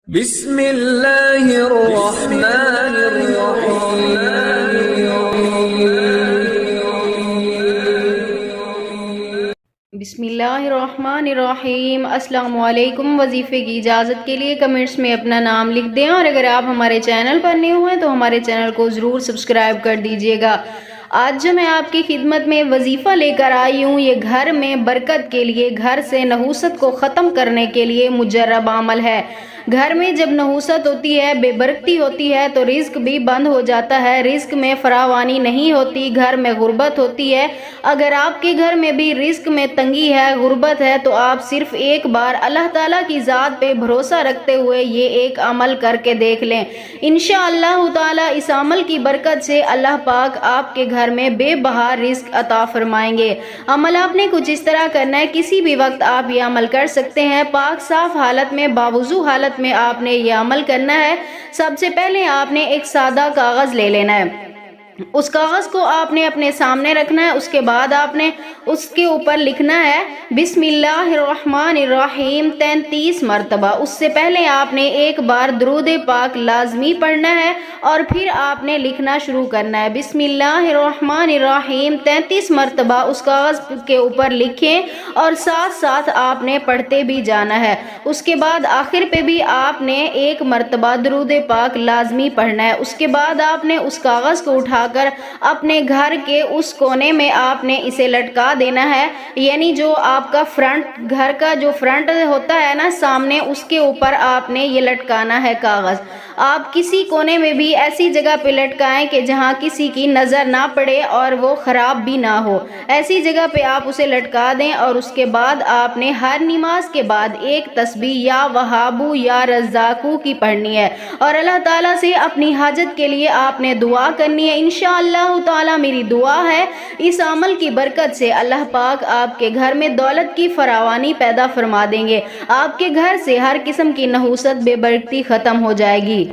بسم اللہ الرحمن الرحیم۔ بسم اللہ الرحمن الرحیم۔ السلام علیکم۔ وظیفے کی اجازت کے لیے کمنٹس میں اپنا نام لکھ دیں، اور اگر آپ ہمارے چینل پر نئے ہوئے تو ہمارے چینل کو ضرور سبسکرائب کر دیجیے گا۔ آج جو میں آپ کی خدمت میں وظیفہ لے کر آئی ہوں، یہ گھر میں برکت کے لیے، گھر سے نحوست کو ختم کرنے کے لیے مجرب عمل ہے۔ گھر میں جب نحوست ہوتی ہے، بے برکتی ہوتی ہے، تو رزق بھی بند ہو جاتا ہے، رزق میں فراوانی نہیں ہوتی، گھر میں غربت ہوتی ہے۔ اگر آپ کے گھر میں بھی رزق میں تنگی ہے، غربت ہے، تو آپ صرف ایک بار اللہ تعالیٰ کی ذات پہ بھروسہ رکھتے ہوئے یہ ایک عمل کر کے دیکھ لیں۔ انشاءاللہ تعالیٰ اس عمل کی برکت سے اللہ پاک آپ کے گھر میں بے بہار رزق عطا فرمائیں گے۔ عمل آپ نے کچھ اس طرح کرنا ہے، کسی بھی وقت آپ یہ عمل کر سکتے ہیں، پاک صاف حالت میں، باوضو حالت میں آپ نے یہ عمل کرنا ہے۔ سب سے پہلے آپ نے ایک سادہ کاغذ لے لینا ہے، اس کاغذ کو آپ نے اپنے سامنے رکھنا ہے۔ اس کے بعد آپ نے اس کے اوپر لکھنا ہے بسم اللہ الرحمن الرحیم 33 مرتبہ۔ اس سے پہلے آپ نے ایک بار درود پاک لازمی پڑھنا ہے، اور پھر آپ نے لکھنا شروع کرنا ہے بسم اللہ الرحمن الرحیم 33 مرتبہ۔ اس کاغذ کے اوپر لکھیں اور ساتھ ساتھ آپ نے پڑھتے بھی جانا ہے۔ اس کے بعد آخر پہ بھی آپ نے ایک مرتبہ درود پاک لازمی پڑھنا ہے۔ اس کے بعد آپ نے اس کاغذ کو اٹھا کر اپنے گھر کے اس کونے میں آپ نے اسے لٹکا دینا ہے، یعنی جو آپ کا فرنٹ، گھر کا جو فرنٹ ہوتا ہے نا سامنے، اس کے اوپر آپ نے یہ لٹکانا ہے کاغذ۔ آپ کسی کونے میں بھی ایسی جگہ پہ لٹکائیں کہ جہاں کسی کی نظر نہ پڑے اور وہ خراب بھی نہ ہو، ایسی جگہ پہ آپ اسے لٹکا دیں۔ اور اس کے بعد آپ نے ہر نماز کے بعد ایک تسبیح یا وہابو یا رزاقو کی پڑھنی ہے، اور اللہ تعالیٰ سے اپنی حاجت کے لیے آپ نے دعا کرنی ہے۔ انشاءاللہ تعالیٰ میری دعا ہے اس عمل کی برکت سے اللہ پاک آپ کے گھر میں دولت کی فراوانی پیدا فرما دیں گے، آپ کے گھر سے ہر قسم کی نحوست بے برکتی ختم ہو جائے گی۔